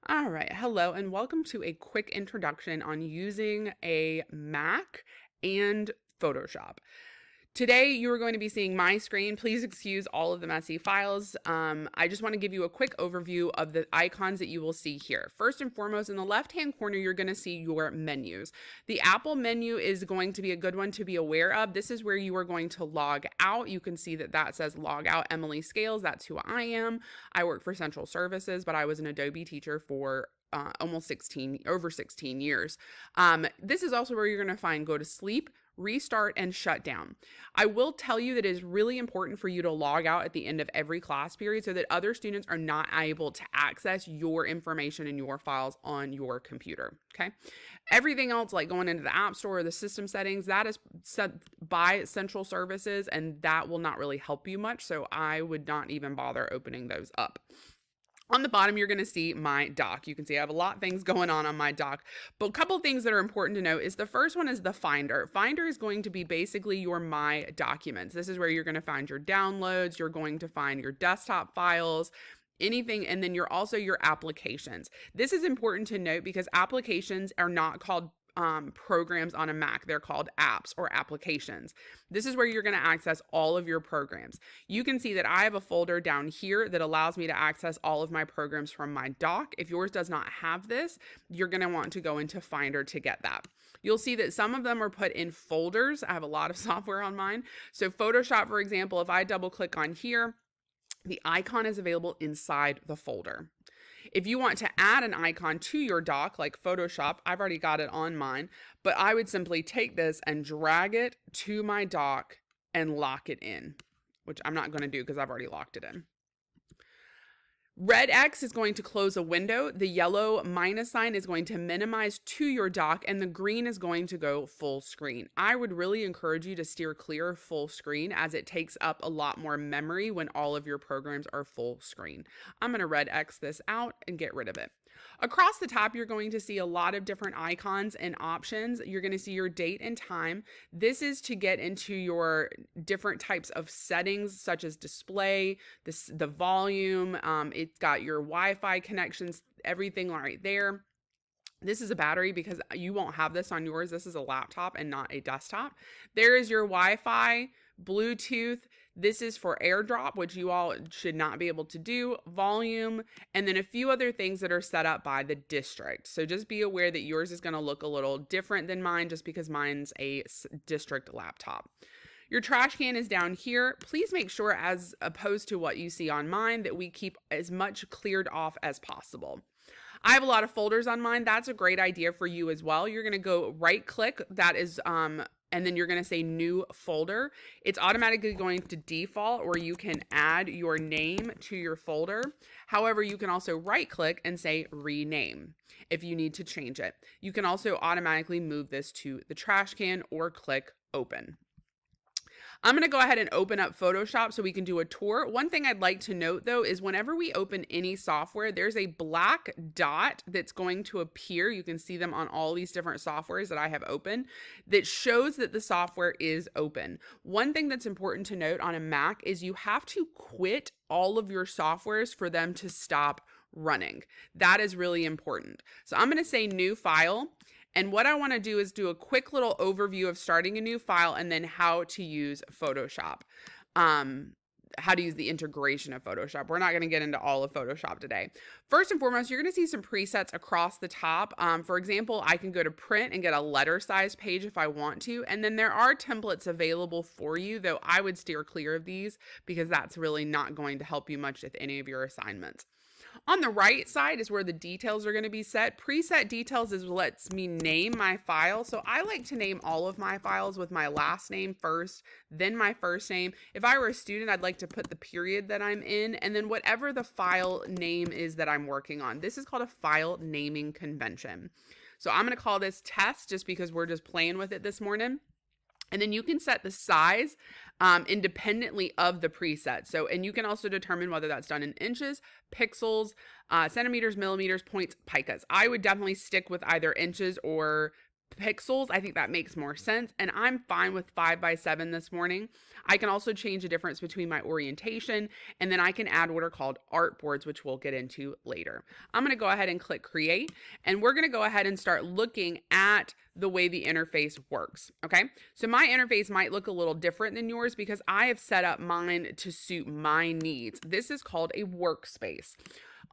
All right, hello, and welcome to a quick introduction on using a Mac and Photoshop. Today, you are going to be seeing my screen. Please excuse all of the messy files. I just want to give you a quick overview of the icons that you will see here. First and foremost, in the left-hand corner, you're going to see your menus. The Apple menu is going to be a good one to be aware of. This is where you are going to log out. You can see that that says log out Emily Scales. That's who I am. I work for Central Services, but I was an Adobe teacher for over 16 years. This is also where you're going to find go to sleep, restart, and shut down. I will tell you that it is really important for you to log out at the end of every class period so that other students are not able to access your information and your files on your computer. Okay. Everything else, like going into the App Store or the system settings, that is set by Central Services, and that will not really help you much. So I would not even bother opening those up. On the bottom, you're going to see my doc. You can see I have a lot of things going on my doc, but a couple of things that are important to note is the first one is the Finder. Finder is going to be basically your My Documents. This is where you're going to find your downloads. You're going to find your desktop files, anything, and then you're also your applications. This is important to note because applications are not called programs on a Mac. They're called apps or applications. This is where you're going to access all of your programs. You can see that I have a folder down here that allows me to access all of my programs from my doc. If yours does not have this, you're going to want to go into Finder to get that. You'll see that some of them are put in folders. I have a lot of software on mine. So Photoshop, for example, if I double click on here, the icon is available inside the folder. If you want to add an icon to your doc, like Photoshop, I've already got it on mine, but I would simply take this and drag it to my doc and lock it in, which I'm not going to do because I've already locked it in. Red X is going to close a window. The yellow minus sign is going to minimize to your doc, and the green is going to go full screen. I would really encourage you to steer clear of full screen as it takes up a lot more memory when all of your programs are full screen. I'm going to Red X this out and get rid of it. Across the top, you're going to see a lot of different icons and options. You're going to see your date and time. This is to get into your different types of settings, such as display, the volume. It's got your Wi-Fi connections, everything right there. This is a battery because you won't have this on yours. This is a laptop and not a desktop. There is your Wi-Fi, Bluetooth. This is for AirDrop, which you all should not be able to do, volume, and then a few other things that are set up by the district. So just be aware that yours is going to look a little different than mine just because mine's a district laptop. Your trash can is down here. Please make sure, as opposed to what you see on mine, that we keep as much cleared off as possible. I have a lot of folders on mine. That's a great idea for you as well. You're going to go right click. That is, and then you're going to say new folder. It's automatically going to default, or you can add your name to your folder. However, you can also right click and say rename if you need to change it. You can also automatically move this to the trash can or click open. I'm going to go ahead and open up Photoshop so we can do a tour. One thing I'd like to note, though, is whenever we open any software, there's a black dot that's going to appear. You can see them on all these different softwares that I have open that shows that the software is open. One thing that's important to note on a Mac is you have to quit all of your softwares for them to stop running. That is really important. So I'm going to say new file. And what I want to do is do a quick little overview of starting a new file and then how to use Photoshop, how to use the integration of Photoshop. We're not going to get into all of Photoshop today. First and foremost, you're going to see some presets across the top. For example, I can go to print and get a letter size page if I want to. And then there are templates available for you, though I would steer clear of these because that's really not going to help you much with any of your assignments. On the right side is where the details are going to be set. Preset details is what lets me name my file. So I like to name all of my files with my last name first, then my first name. If I were a student, I'd like to put the period that I'm in, and then whatever the file name is that I'm working on. This is called a file naming convention. So I'm going to call this test just because we're just playing with it this morning. And then you can set the size independently of the preset. So, and you can also determine whether that's done in inches, pixels, centimeters, millimeters, points, picas. I would definitely stick with either inches or pixels, I think that makes more sense. And I'm fine with 5x7 this morning. I can also change the difference between my orientation, and then I can add what are called artboards, which we'll get into later. I'm going to go ahead and click create, and we're going to go ahead and start looking at the way the interface works. Okay, so my interface might look a little different than yours because I have set up mine to suit my needs. This is called a workspace.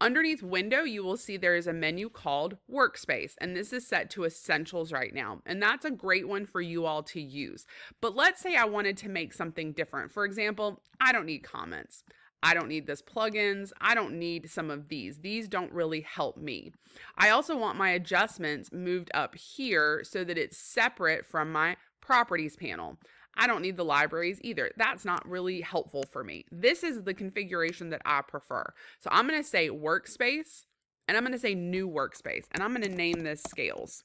Underneath window, you will see there is a menu called Workspace, and this is set to Essentials right now. And that's a great one for you all to use. But let's say I wanted to make something different. For example, I don't need comments. I don't need this plugins. I don't need some of these. These don't really help me. I also want my adjustments moved up here so that it's separate from my properties panel. I don't need the libraries either. That's not really helpful for me. This is the configuration that I prefer. So I'm going to say workspace, and I'm going to say new workspace, and I'm going to name this scales.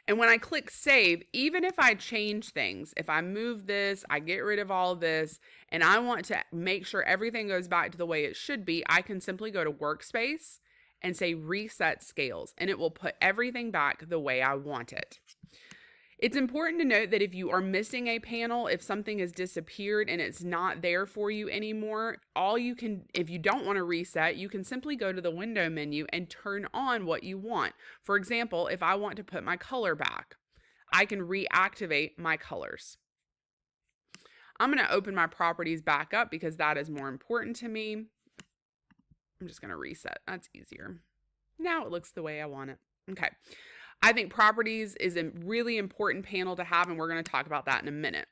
And when I click save, even if I change things, if I move this, I get rid of all of this, and I want to make sure everything goes back to the way it should be, I can simply go to workspace and say reset scales, and it will put everything back the way I want it. It's important to note that if you are missing a panel, if something has disappeared and it's not there for you anymore, if you don't want to reset, you can simply go to the window menu and turn on what you want. For example, if I want to put my color back, I can reactivate my colors. I'm going to open my properties back up because that is more important to me. I'm just going to reset. That's easier. Now it looks the way I want it. Okay. I think properties is a really important panel to have, and we're going to talk about that in a minute.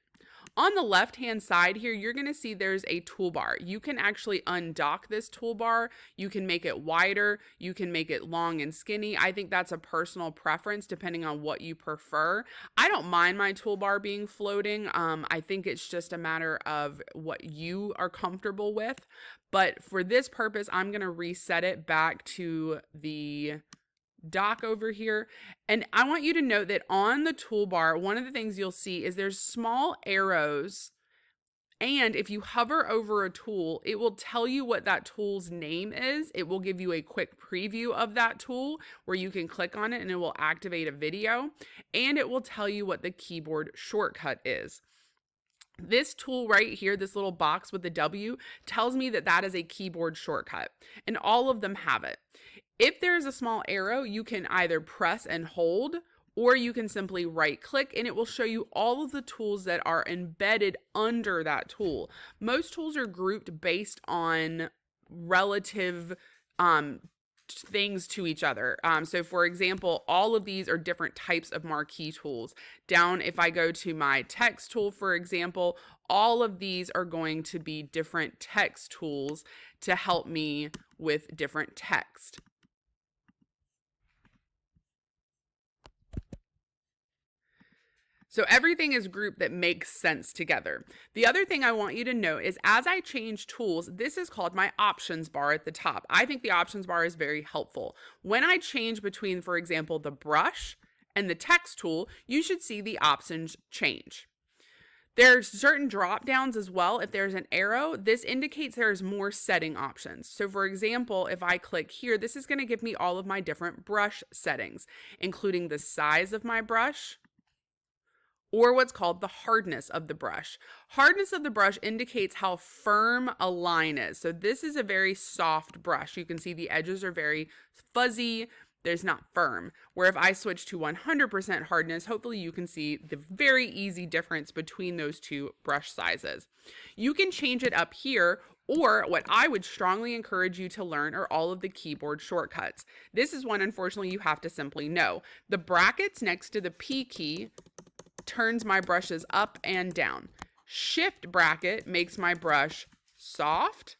On the left-hand side here, you're going to see there's a toolbar. You can actually undock this toolbar. You can make it wider. You can make it long and skinny. I think that's a personal preference depending on what you prefer. I don't mind my toolbar being floating. I think it's just a matter of what you are comfortable with. But for this purpose, I'm going to reset it back to the dock over here. And I want you to note that on the toolbar, one of the things you'll see is there's small arrows. And if you hover over a tool, it will tell you what that tool's name is. It will give you a quick preview of that tool where you can click on it and it will activate a video. And it will tell you what the keyboard shortcut is. This tool right here, this little box with the W, tells me that that is a keyboard shortcut. And all of them have it. If there's a small arrow, you can either press and hold, or you can simply right click and it will show you all of the tools that are embedded under that tool. Most tools are grouped based on relative things to each other. So for example, all of these are different types of marquee tools. Down, if I go to my text tool, for example, all of these are going to be different text tools to help me with different text. So everything is grouped that makes sense together. The other thing I want you to note is as I change tools, this is called my options bar at the top. I think the options bar is very helpful. When I change between, for example, the brush and the text tool, you should see the options change. There's certain drop downs as well. If there's an arrow, this indicates there's more setting options. So for example, if I click here, this is going to give me all of my different brush settings, including the size of my brush, or what's called the hardness of the brush. Hardness of the brush indicates how firm a line is. So this is a very soft brush. You can see the edges are very fuzzy. There's not firm. Where if I switch to 100% hardness, hopefully you can see the very easy difference between those two brush sizes. You can change it up here, or what I would strongly encourage you to learn are all of the keyboard shortcuts. This is one, unfortunately, you have to simply know. The brackets next to the P key turns my brushes up and down. Shift bracket makes my brush soft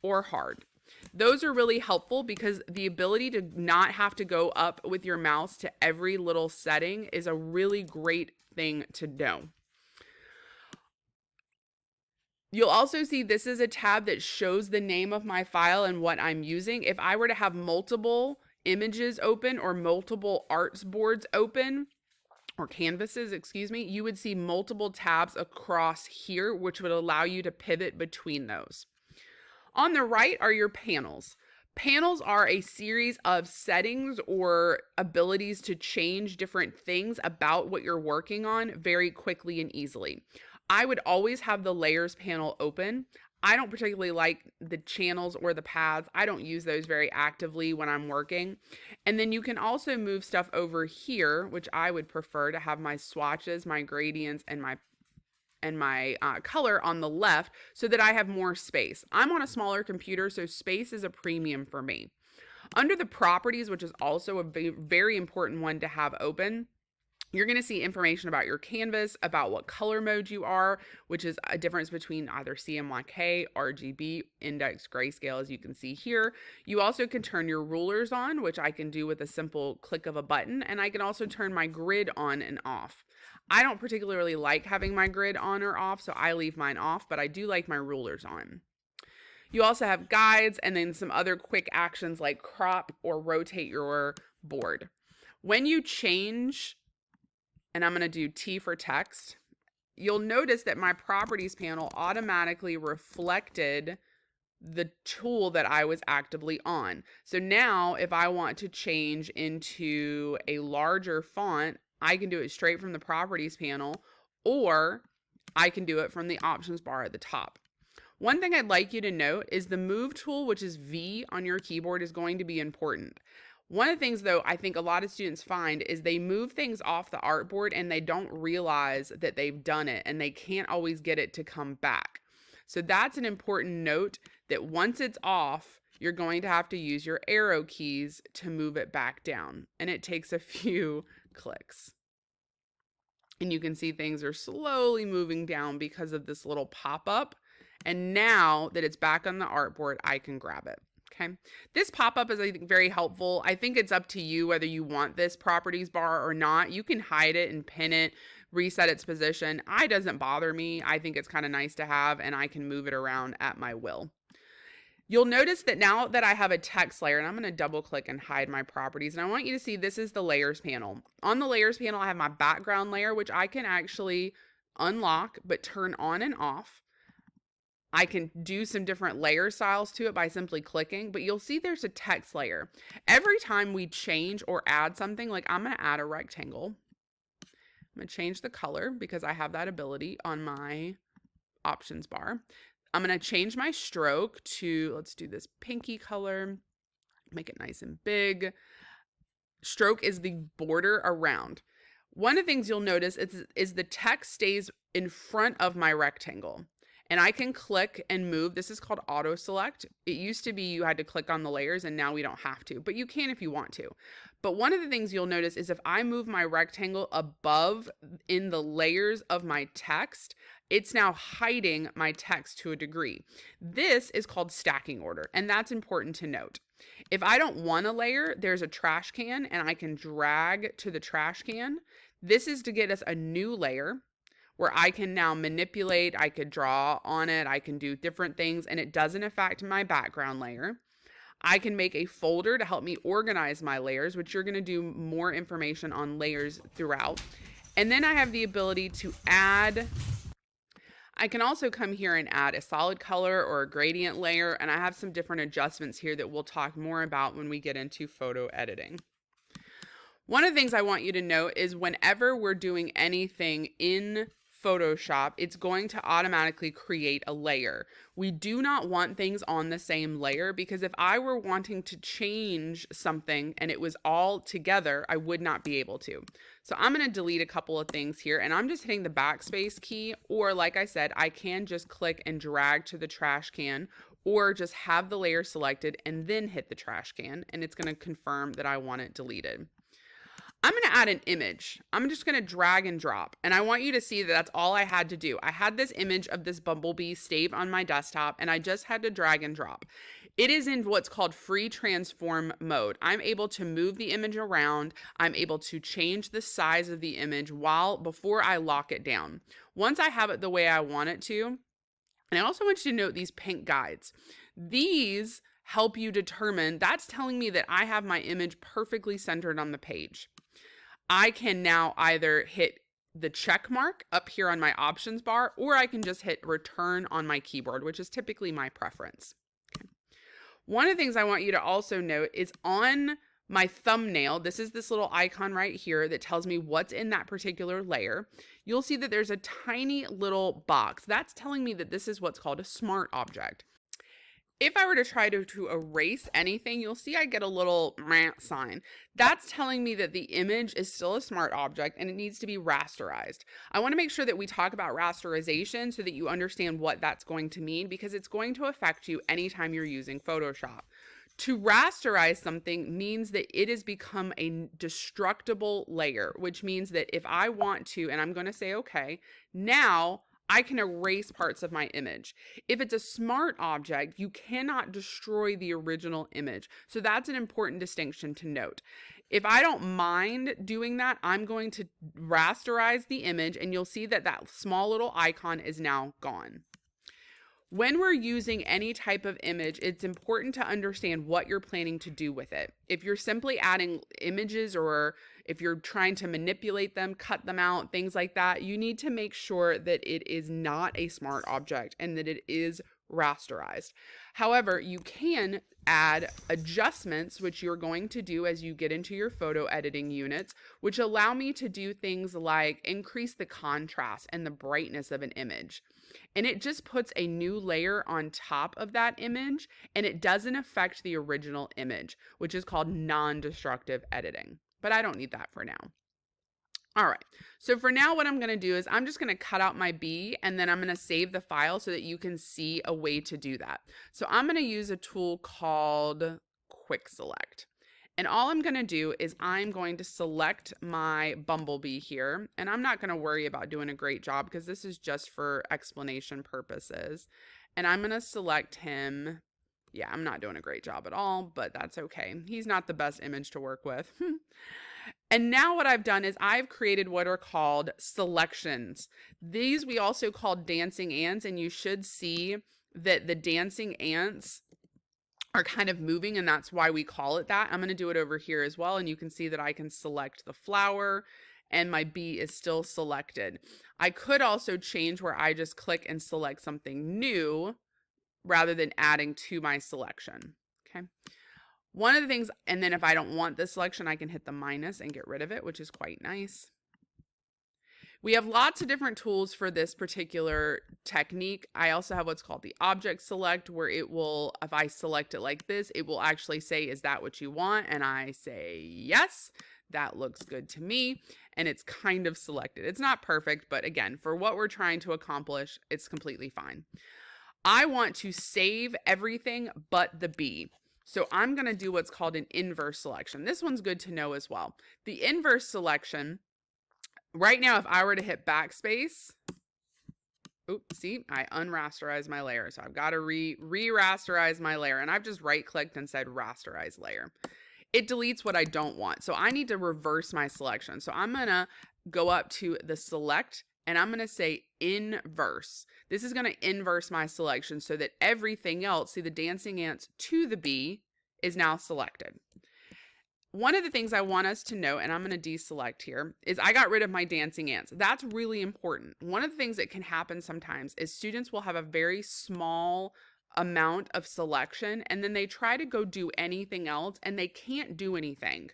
or hard. Those are really helpful because the ability to not have to go up with your mouse to every little setting is a really great thing to know. You'll also see this is a tab that shows the name of my file and what I'm using. If I were to have multiple images open or multiple arts boards open, or canvases, excuse me, you would see multiple tabs across here, which would allow you to pivot between those. On the right are your panels. Panels are a series of settings or abilities to change different things about what you're working on very quickly and easily. I would always have the layers panel open. I don't particularly like the channels or the paths. I don't use those very actively when I'm working. And then you can also move stuff over here, which I would prefer to have my swatches, my gradients, and my color on the left so that I have more space. I'm on a smaller computer, so space is a premium for me. Under the properties, which is also a very important one to have open, you're going to see information about your canvas, about what color mode you are, which is a difference between either CMYK, RGB, index, grayscale, as you can see here. You also can turn your rulers on, which I can do with a simple click of a button, and I can also turn my grid on and off. I don't particularly like having my grid on or off, so I leave mine off, but I do like my rulers on. You also have guides and then some other quick actions like crop or rotate your board. When you change, and I'm going to do T for text, you'll notice that my properties panel automatically reflected the tool that I was actively on. So now if I want to change into a larger font, I can do it straight from the properties panel, or I can do it from the options bar at the top. One thing I'd like you to note is the move tool, which is V on your keyboard, is going to be important. One of the things, though, I think a lot of students find is they move things off the artboard and they don't realize that they've done it, and they can't always get it to come back. So that's an important note, that once it's off, you're going to have to use your arrow keys to move it back down. And it takes a few clicks. And you can see things are slowly moving down because of this little pop-up. And now that it's back on the artboard, I can grab it. Okay. This pop-up is, I think, very helpful. I think it's up to you whether you want this properties bar or not. You can hide it and pin it, reset its position. It doesn't bother me. I think it's kind of nice to have, and I can move it around at my will. You'll notice that now that I have a text layer, and I'm going to double click and hide my properties, and I want you to see this is the layers panel. On the layers panel, I have my background layer, which I can actually unlock but turn on and off. I can do some different layer styles to it by simply clicking, but you'll see there's a text layer. Every time we change or add something, like I'm going to add a rectangle. I'm going to change the color because I have that ability on my options bar. I'm going to change my stroke to, let's do this pinky color, make it nice and big. Stroke is the border around. One of the things you'll notice is the text stays in front of my rectangle. And I can click and move. This is called auto select. It used to be you had to click on the layers, and now we don't have to, but you can if you want to. But one of the things you'll notice is if I move my rectangle above in the layers of my text, it's now hiding my text to a degree. This is called stacking order, and that's important to note. If I don't want a layer, there's a trash can, and I can drag to the trash can. This is to get us a new layer where I can now manipulate, I could draw on it, I can do different things, and it doesn't affect my background layer. I can make a folder to help me organize my layers, which you're going to do more information on layers throughout. And then I have the ability to add, I can also come here and add a solid color or a gradient layer, and I have some different adjustments here that we'll talk more about when we get into photo editing. One of the things I want you to note is whenever we're doing anything in Photoshop, it's going to automatically create a layer. We do not want things on the same layer, because if I were wanting to change something and it was all together, I would not be able to. So I'm going to delete a couple of things here, and I'm just hitting the backspace key, or like I said, I can just click and drag to the trash can, or just have the layer selected and then hit the trash can, and it's going to confirm that I want it deleted. I'm going to add an image. I'm just going to drag and drop. And I want you to see that that's all I had to do. I had this image of this bumblebee saved on my desktop, and I just had to drag and drop. It is in what's called free transform mode. I'm able to move the image around. I'm able to change the size of the image before I lock it down. Once I have it the way I want it to, and I also want you to note these pink guides. These help you determine, that's telling me that I have my image perfectly centered on the page. I can now either hit the check mark up here on my options bar, or I can just hit return on my keyboard, which is typically my preference. Okay. One of the things I want you to also note is on my thumbnail, this is this little icon right here that tells me what's in that particular layer. You'll see that there's a tiny little box. That's telling me that this is what's called a smart object. If I were to try to erase anything, you'll see I get a little sign. That's telling me that the image is still a smart object and it needs to be rasterized. I want to make sure that we talk about rasterization so that you understand what that's going to mean, because it's going to affect you anytime you're using Photoshop. To rasterize something means that it has become a destructible layer, which means that if I want to, and I'm going to say, okay, now I can erase parts of my image. If it's a smart object, you cannot destroy the original image. So that's an important distinction to note. If I don't mind doing that, I'm going to rasterize the image, and you'll see that that small little icon is now gone. When we're using any type of image, it's important to understand what you're planning to do with it. If you're simply adding images, or if you're trying to manipulate them, cut them out, things like that, you need to make sure that it is not a smart object and that it is rasterized. However, you can add adjustments, which you're going to do as you get into your photo editing units, which allow me to do things like increase the contrast and the brightness of an image. And it just puts a new layer on top of that image, and it doesn't affect the original image, which is called non-destructive editing. But I don't need that for now. All right, so for now, what I'm going to do is I'm just going to cut out my B, and then I'm going to save the file so that you can see a way to do that. So I'm going to use a tool called Quick Select. And all I'm going to do is I'm going to select my bumblebee here, and I'm not going to worry about doing a great job because this is just for explanation purposes. And I'm going to select him. Yeah, I'm not doing a great job at all, but that's okay. He's not the best image to work with. And now what I've done is I've created what are called selections. These we also call dancing ants, and you should see that the dancing ants are kind of moving, and that's why we call it that. I'm going to do it over here as well, and you can see that I can select the flower and my bee is still selected. I could also change where I just click and select something new rather than adding to my selection. Okay. One of the things, and then if I don't want this selection, I can hit the minus and get rid of it, which is quite nice. We have lots of different tools for this particular technique. I also have what's called the object select, where it will, if I select it like this, it will actually say, is that what you want? And I say, yes, that looks good to me. And it's kind of selected. It's not perfect, but again, for what we're trying to accomplish, it's completely fine. I want to save everything but the B. So I'm going to do what's called an inverse selection. This one's good to know as well. The inverse selection, right now, if I were to hit backspace, oops, see, I unrasterized my layer. So I've got to re-rasterize my layer. And I've just right-clicked and said rasterize layer. It deletes what I don't want. So I need to reverse my selection. So I'm going to go up to the select, and I'm going to say inverse. This is going to inverse my selection so that everything else, see the dancing ants to the bee, is now selected. One of the things I want us to know, and I'm going to deselect here, is I got rid of my dancing ants. That's really important. One of the things that can happen sometimes is students will have a very small amount of selection, and then they try to go do anything else, and they can't do anything.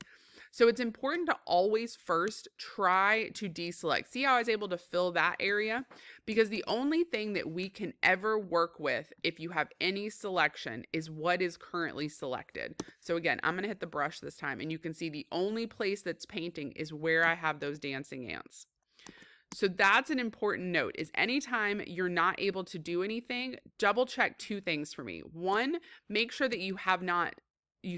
So it's important to always first try to deselect. See how I was able to fill that area? Because the only thing that we can ever work with if you have any selection is what is currently selected. So again, I'm going to hit the brush this time, and you can see the only place that's painting is where I have those dancing ants. So that's an important note, is anytime you're not able to do anything, double check two things for me. One, make sure that you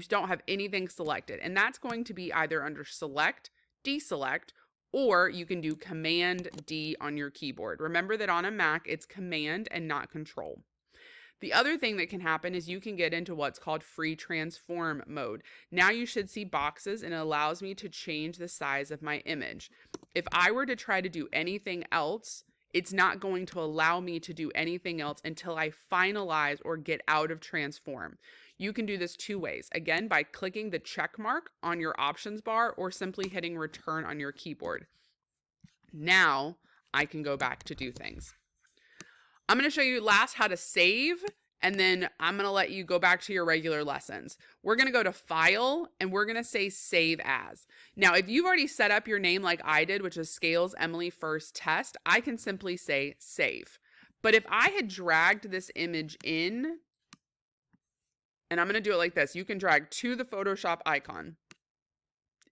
don't have anything selected, and that's going to be either under select, deselect, or you can do Command D on your keyboard. Remember that on a Mac, it's Command and not Control. The other thing that can happen is you can get into what's called free transform mode. Now you should see boxes, and it allows me to change the size of my image. If I were to try to do anything else, it's not going to allow me to do anything else until I finalize or get out of transform. You can do this two ways. Again, by clicking the check mark on your options bar or simply hitting return on your keyboard. Now I can go back to do things. I'm going to show you last how to save and then I'm going to let you go back to your regular lessons. We're going to go to File, and we're going to say Save As. Now, if you've already set up your name like I did, which is Scales Emily First Test, I can simply say Save. But if I had dragged this image in, and I'm going to do it like this, you can drag to the Photoshop icon.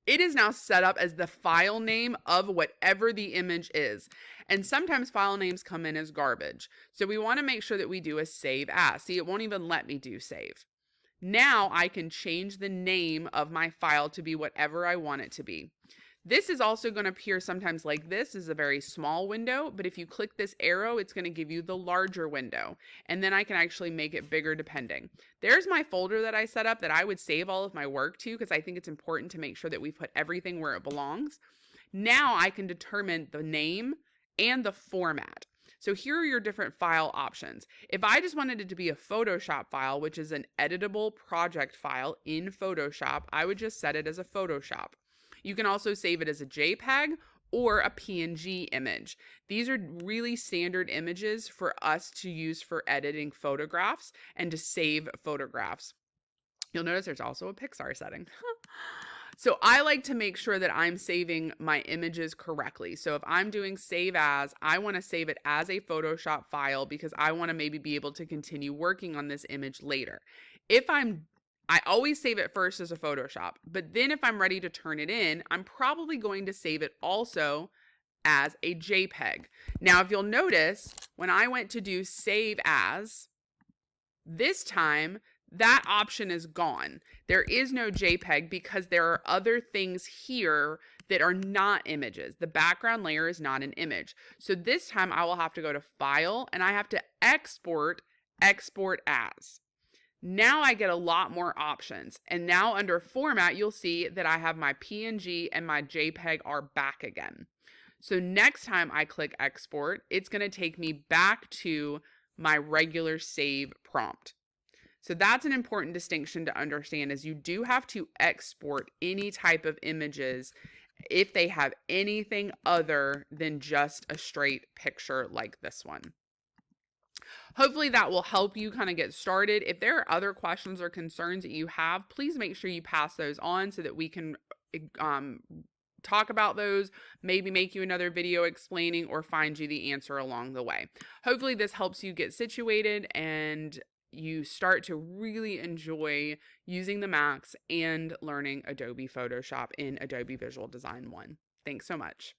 It is now set up as the file name of whatever the image is. And sometimes file names come in as garbage. So we want to make sure that we do a save as. See, it won't even let me do save. Now I can change the name of my file to be whatever I want it to be. This is also going to appear sometimes like this is a very small window, but if you click this arrow, it's going to give you the larger window. And then I can actually make it bigger depending. There's my folder that I set up that I would save all of my work to, because I think it's important to make sure that we put everything where it belongs. Now I can determine the name and the format. So here are your different file options. If I just wanted it to be a Photoshop file, which is an editable project file in Photoshop, I would just set it as a Photoshop. You can also save it as a JPEG or a PNG image. These are really standard images for us to use for editing photographs and to save photographs. You'll notice there's also a Pixar setting. So I like to make sure that I'm saving my images correctly. So if I'm doing save as, I want to save it as a Photoshop file because I want to maybe be able to continue working on this image later. I always save it first as a Photoshop, but then if I'm ready to turn it in, I'm probably going to save it also as a JPEG. Now, if you'll notice, when I went to do save as, this time that option is gone. There is no JPEG because there are other things here that are not images. The background layer is not an image. So this time I will have to go to File and I have to export as. Now I get a lot more options. And now under Format, you'll see that I have my PNG and my JPEG are back again. So next time I click Export, it's going to take me back to my regular save prompt. So that's an important distinction to understand, is you do have to export any type of images if they have anything other than just a straight picture like this one. Hopefully that will help you kind of get started. If there are other questions or concerns that you have, please make sure you pass those on so that we can talk about those, maybe make you another video explaining or find you the answer along the way. Hopefully this helps you get situated and you start to really enjoy using the Macs and learning Adobe Photoshop in Adobe Visual Design 1. Thanks so much.